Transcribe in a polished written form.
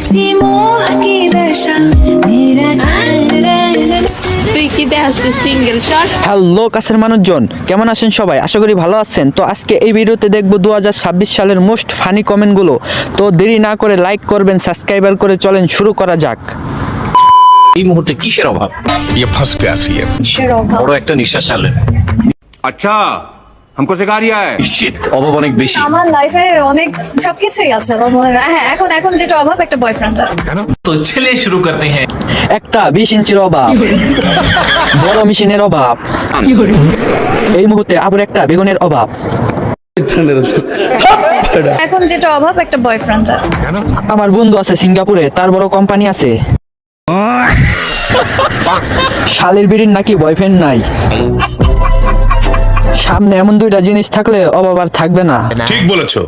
किसी मोह की दशा मेरा তুই কি দেখছিস সিঙ্গেল শট? হ্যালো কাছের মানুষজন, কেমন আছেন সবাই? আশা করি ভালো আছেন। তো আজকে এই ভিডিওতে দেখব 2026 সালের মোস্ট ফানি কমেন্টগুলো। তো দেরি না করে লাইক করবেন, সাবস্ক্রাইবার করে চলেন শুরু করা যাক। এই মুহূর্তে কিসের অভাব? ये फंस गया सीएम। বড় একটা নিঃশ্বাস চালেন। अच्छा हमको सिखा रिया है। নিশ্চিত অভাব অনেক বেশি। আমার লাইফে অনেক সবকিছুই আছে আমার মনে হয়। হ্যাঁ, এখন যেটা অভাব একটা বয়ফ্রেন্ড। তো চলিए শুরু করতে हैं। একটা 20 ইঞ্চির অভাব, বড় মেশিনের অভাব, এই মুহূর্তে আবার একটা বেগুনের অভাব। এখন যেটা অভাব একটা বয়ফ্রেন্ড। আমার বন্ধু আছে সিঙ্গাপুরে, তার বড় কোম্পানি আছে। শালের বিড়ির নাকি বয়ফ্রেন্ড নাই। সামনে এমন দুইটা জিনিস থাকলে অভাব আর থাকবে না। ठीक बोलेছো।